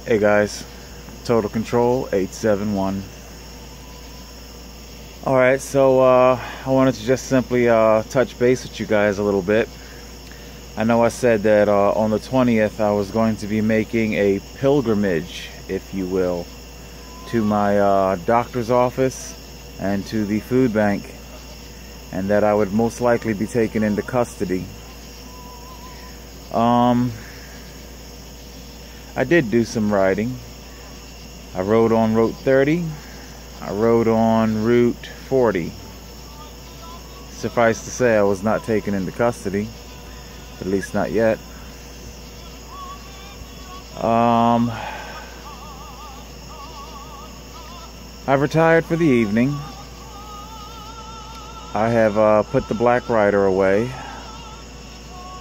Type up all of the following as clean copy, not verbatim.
Hey guys, Total Control 871. Alright, so I wanted to just simply touch base with you guys a little bit. I know I said that on the 20th I was going to be making a pilgrimage, if you will, to my doctor's office and to the food bank, and that I would most likely be taken into custody. I did do some riding. I rode on Route 30. I rode on Route 40. Suffice to say, I was not taken into custody, at least not yet. I've retired for the evening. I have put the Black Rider away,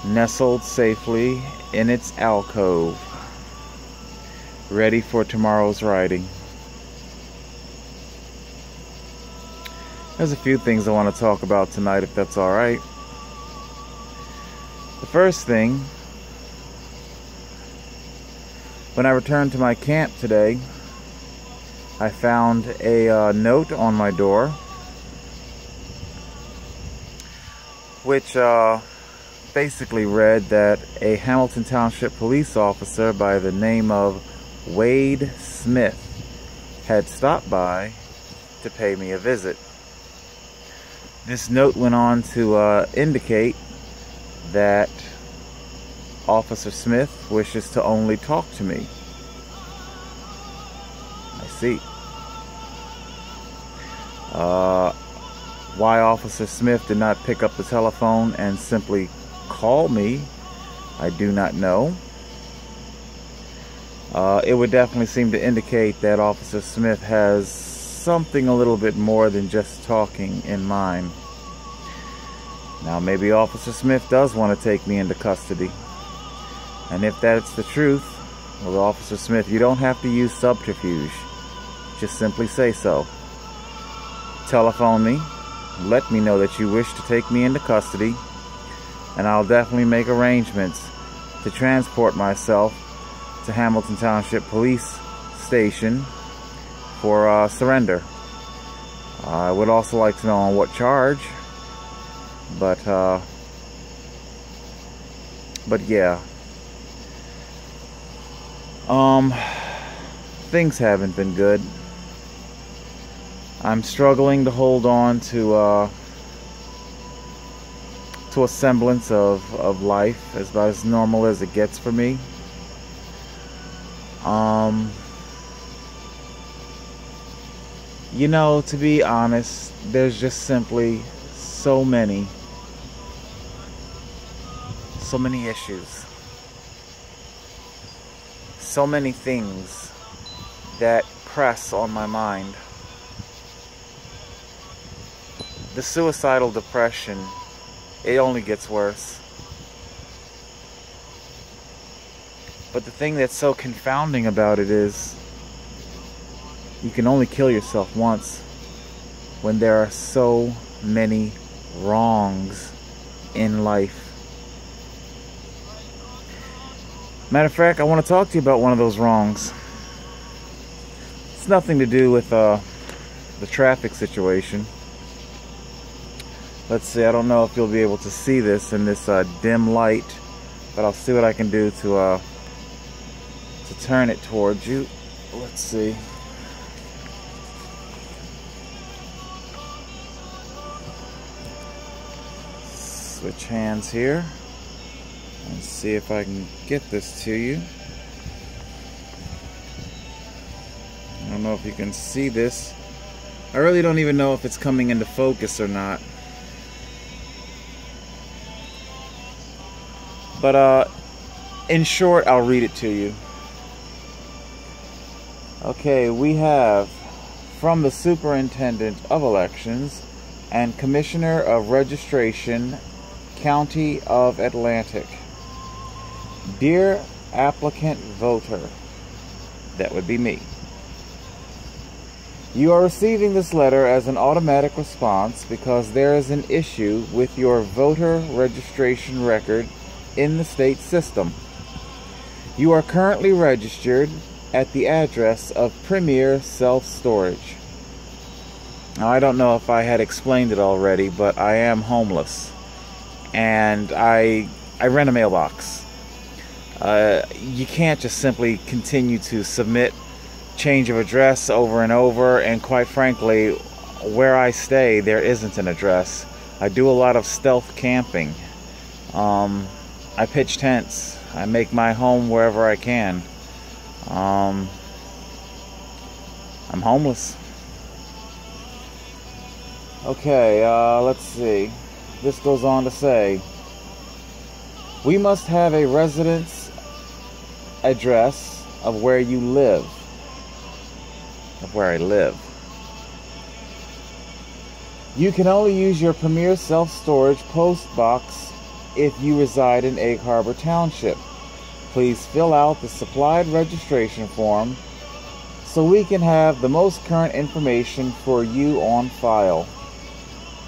nestled safely in its alcove, ready for tomorrow's riding. There's a few things I want to talk about tonight, if that's alright. The first thing, when I returned to my camp today, I found a note on my door, which basically read that a Hamilton Township police officer by the name of Wade Smith had stopped by to pay me a visit. This note went on to indicate that Officer Smith wishes to only talk to me. I see. Why Officer Smith did not pick up the telephone and simply call me, I do not know. It would definitely seem to indicate that Officer Smith has something a little bit more than just talking in mind. Now, maybe Officer Smith does want to take me into custody. And if that's the truth, well, Officer Smith, you don't have to use subterfuge. Just simply say so. Telephone me, let me know that you wish to take me into custody, and I'll definitely make arrangements to transport myself to Hamilton Township Police Station for surrender. I would also like to know on what charge, but yeah. Things haven't been good. I'm struggling to hold on to a semblance of life, as about as normal as it gets for me. You know, to be honest, there's just simply so many issues, so many things that press on my mind. The suicidal depression, it only gets worse. But the thing that's so confounding about it is, you can only kill yourself once when there are so many wrongs in life. Matter of fact, I want to talk to you about one of those wrongs. It's nothing to do with the traffic situation. Let's see, I don't know if you'll be able to see this in this dim light, but I'll see what I can do to turn it towards you. Let's see. Switch hands here and see if I can get this to you. I don't know if you can see this. I really don't even know if it's coming into focus or not. But in short, I'll read it to you. Okay, we have from the Superintendent of Elections and Commissioner of Registration, County of Atlantic. Dear applicant voter, that would be me. You are receiving this letter as an automatic response because there is an issue with your voter registration record in the state system. You are currently registered at the address of Premier Self-Storage. Now, I don't know if I had explained it already, but I am homeless, and I rent a mailbox. You can't just simply continue to submit change of address over and over, and quite frankly, where I stay, there isn't an address. I do a lot of stealth camping. I pitch tents. I make my home wherever I can. I'm homeless. Okay, let's see. This goes on to say, we must have a residence address of where you live. Of where I live. You can only use your Premier Self-Storage post box if you reside in Egg Harbor Township. Please fill out the supplied registration form so we can have the most current information for you on file.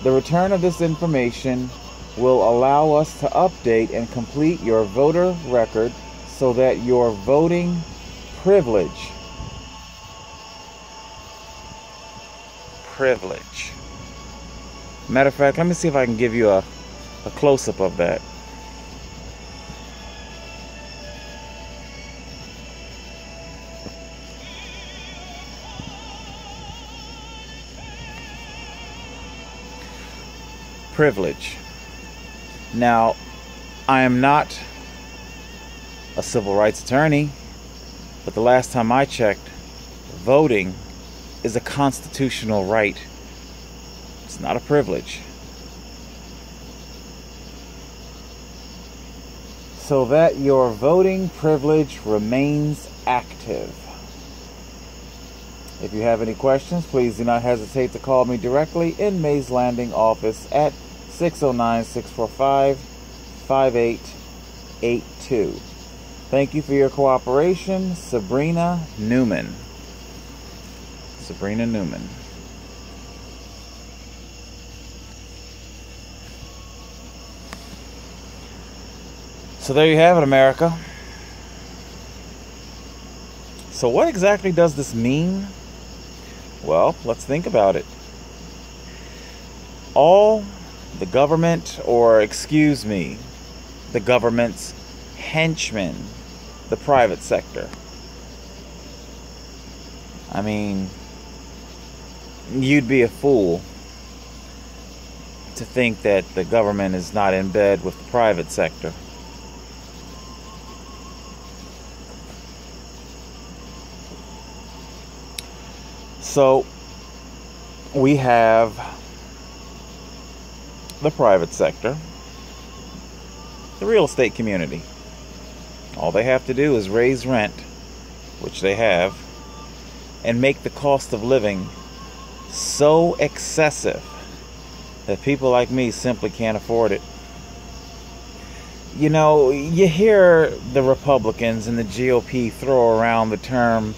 The return of this information will allow us to update and complete your voter record so that your voting privilege Matter of fact, let me see if I can give you a close-up of that. Privilege. Now, I am not a civil rights attorney, but the last time I checked, voting is a constitutional right. It's not a privilege. So that your voting privilege remains active. If you have any questions, please do not hesitate to call me directly in Mays Landing office at 609-645-5882. Thank you for your cooperation, Sabrina Newman. Sabrina Newman. So there you have it, America. So what exactly does this mean? Well, let's think about it. All the government, or excuse me, the government's henchmen, the private sector. I mean, you'd be a fool to think that the government is not in bed with the private sector. So, we have the private sector, the real estate community. All they have to do is raise rent, which they have, and make the cost of living so excessive that people like me simply can't afford it. You know, you hear the Republicans and the GOP throw around the term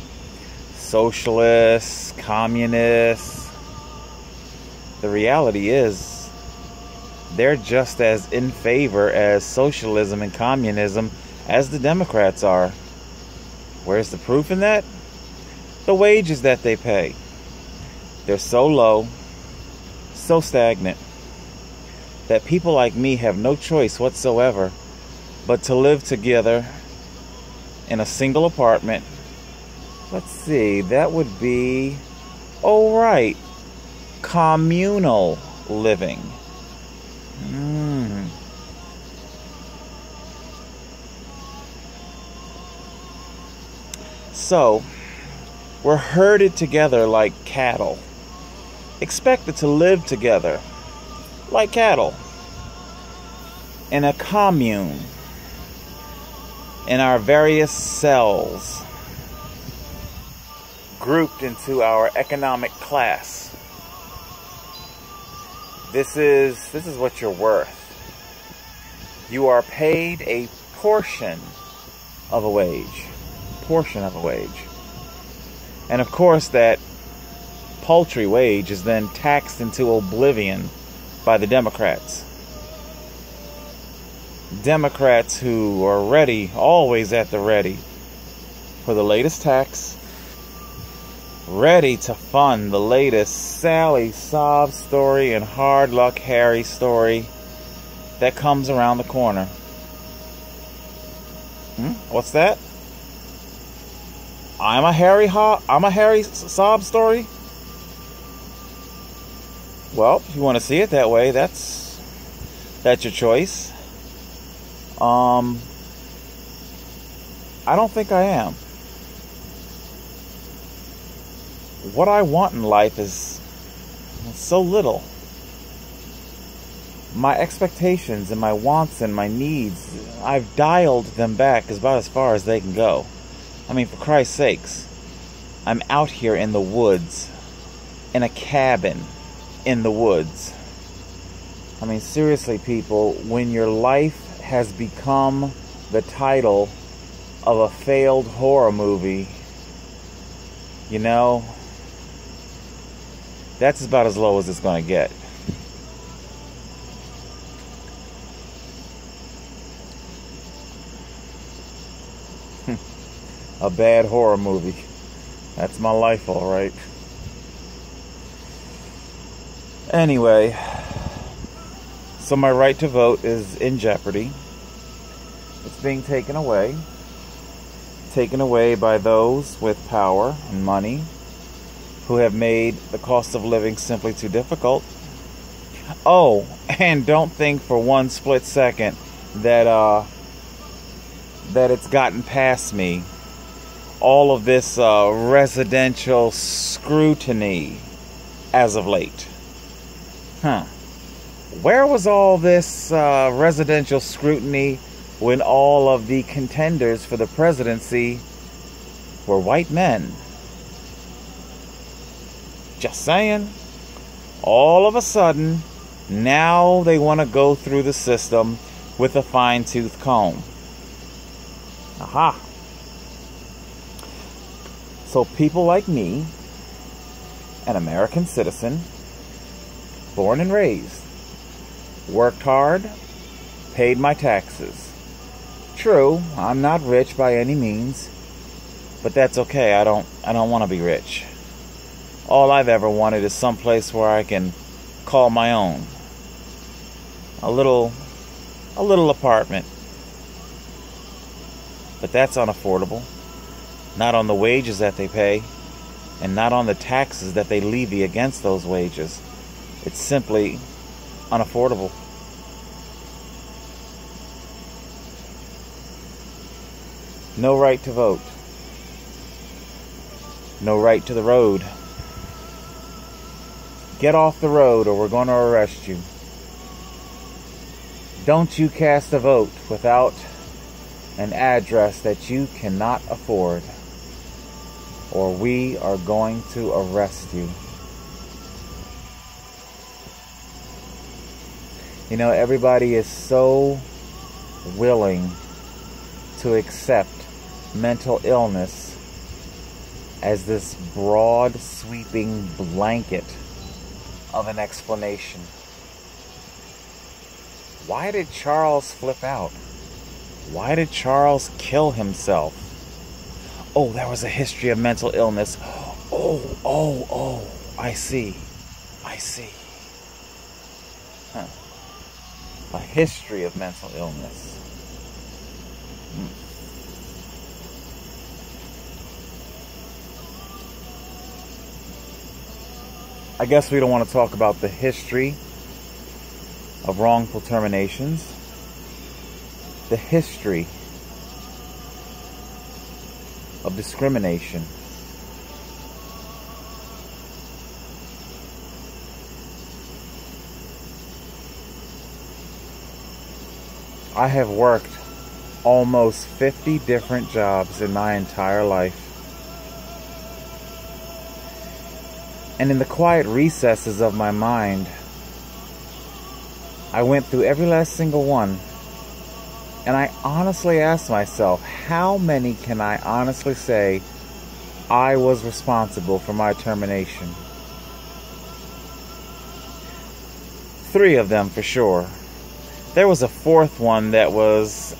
socialists, communists. The reality is, they're just as in favor as socialism and communism as the Democrats are. Where's the proof in that? The wages that they pay. They're so low, so stagnant, that people like me have no choice whatsoever but to live together in a single apartment. Let's see, that would be, oh right, communal living. So, we're herded together like cattle, expected to live together like cattle in a commune, in our various cells, grouped into our economic class. This is what you're worth. You are paid a portion of a wage. And of course that paltry wage is then taxed into oblivion by the Democrats. Democrats who are ready, always at the ready, for the latest text, ready to fund the latest Sally sob story and Hard Luck Harry story that comes around the corner. What's that? I'm a Harry sob story? Well, if you want to see it that way, that's your choice. I don't think I am. What I want in life is so little. My expectations and my wants and my needs, I've dialed them back about as far as they can go. I mean, for Christ's sakes, I'm out here in the woods, in a cabin in the woods. I mean, seriously, people, when your life has become the title of a failed horror movie, you know, that's about as low as it's going to get. A bad horror movie. That's my life, all right. Anyway, so my right to vote is in jeopardy. It's being taken away. Taken away by those with power and money who have made the cost of living simply too difficult. Oh, and don't think for one split second that it's gotten past me. All of this residential scrutiny as of late. Where was all this residential scrutiny when all of the contenders for the presidency were white men? Just saying. All of a sudden, now they want to go through the system with a fine-tooth comb. Aha. So people like me, an American citizen, born and raised, worked hard, paid my taxes. True, I'm not rich by any means, but that's okay. I don't want to be rich. All I've ever wanted is someplace where I can call my own. A little apartment. But that's unaffordable. Not on the wages that they pay, and not on the taxes that they levy against those wages. It's simply unaffordable. No right to vote. No right to the road. Get off the road or we're going to arrest you. Don't you cast a vote without an address that you cannot afford, or we are going to arrest you. You know, everybody is so willing to accept mental illness as this broad, sweeping blanket of an explanation. Why did Charles flip out? Why did Charles kill himself? Oh, there was a history of mental illness. Oh, I see. A history of mental illness. I guess we don't want to talk about the history of wrongful terminations. The history of discrimination. I have worked almost 50 different jobs in my entire life. And in the quiet recesses of my mind, I went through every last single one. And I honestly asked myself, how many can I honestly say I was responsible for my termination? 3 of them for sure. There was a 4th one that was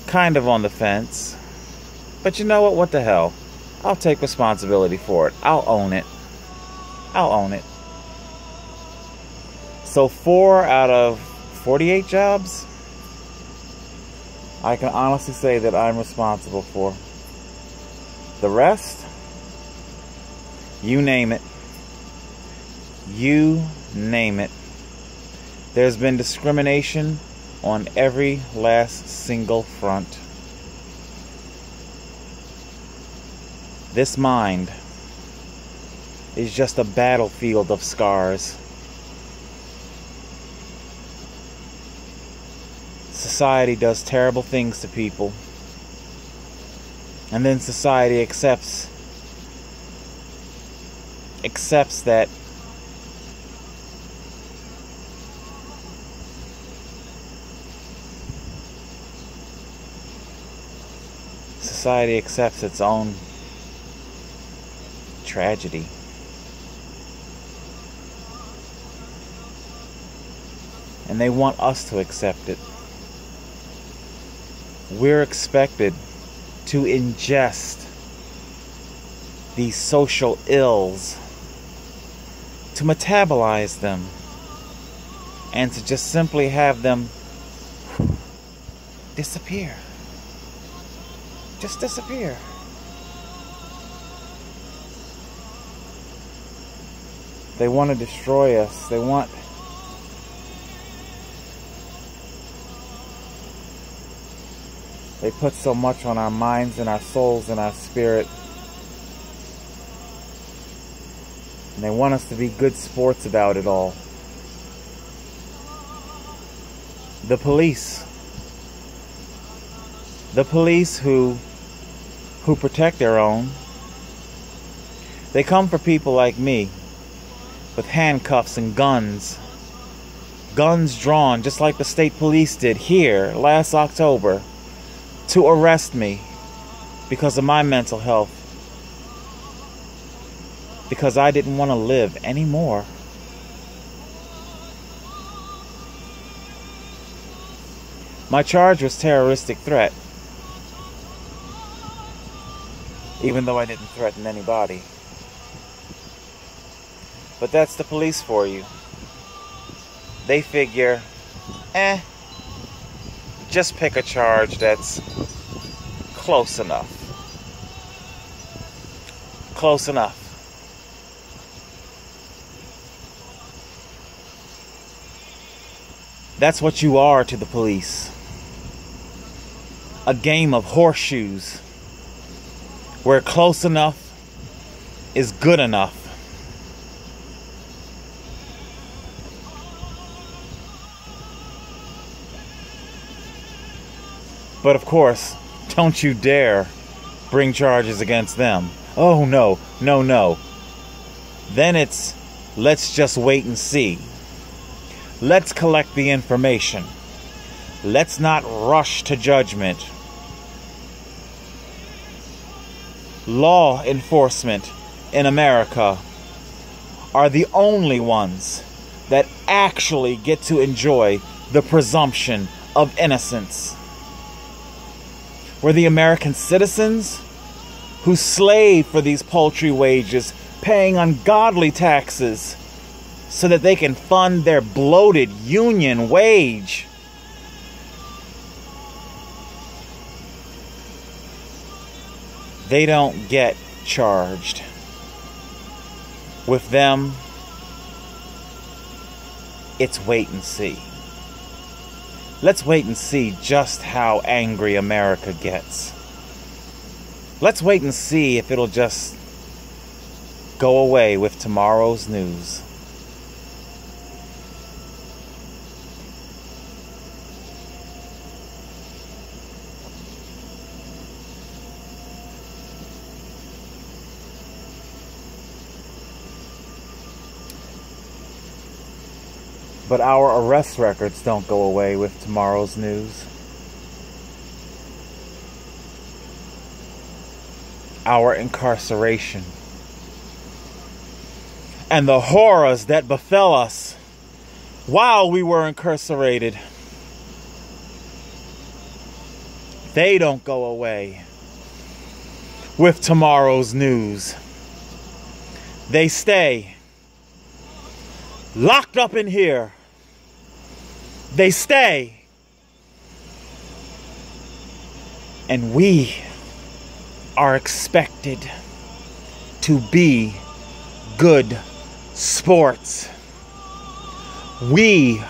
kind of on the fence. But you know what? What the hell? I'll take responsibility for it. I'll own it. I'll own it. So 4 out of 48 jobs, I can honestly say that I'm responsible for. The rest, you name it. You name it. There's been discrimination on every last single front. This mind is just a battlefield of scars. Society does terrible things to people, and then society accepts that society accepts its own tragedy. And they want us to accept it. We're expected to ingest these social ills, to metabolize them, and to just simply have them disappear. Just disappear. They want to destroy us. They put so much on our minds and our souls and our spirit. And they want us to be good sports about it all. The police. The police who protect their own. They come for people like me with handcuffs and guns. Guns drawn just like the state police did here last October to arrest me because of my mental health. Because I didn't want to live anymore. My charge was terroristic threat. Even though I didn't threaten anybody. But that's the police for you. They figure, just pick a charge that's close enough. Close enough. That's what you are to the police. A game of horseshoes, where close enough is good enough. But of course, don't you dare bring charges against them. Oh no, no, no. Then it's, let's just wait and see. Let's collect the information. Let's not rush to judgment. Law enforcement in America are the only ones that actually get to enjoy the presumption of innocence. We're the American citizens who slave for these paltry wages, paying ungodly taxes so that they can fund their bloated union wage. They don't get charged. With them, it's wait and see. Let's wait and see just how angry America gets. Let's wait and see if it'll just go away with tomorrow's news. But our arrest records don't go away with tomorrow's news. Our incarceration and the horrors that befell us while we were incarcerated, they don't go away with tomorrow's news. They stay locked up in here. They stay. And we are expected to be good sports. We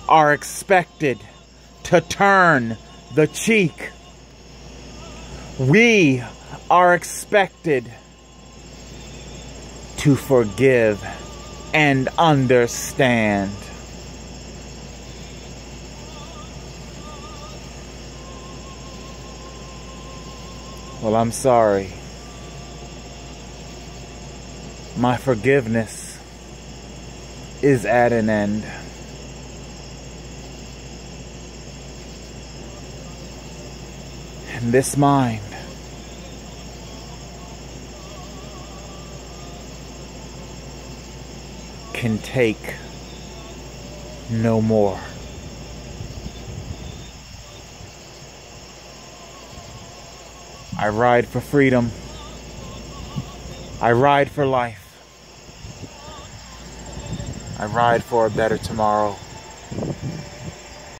are expected to turn the cheek. We are expected to forgive and understand. Well, I'm sorry. My forgiveness is at an end. And this mind can take no more. I ride for freedom. I ride for life. I ride for a better tomorrow.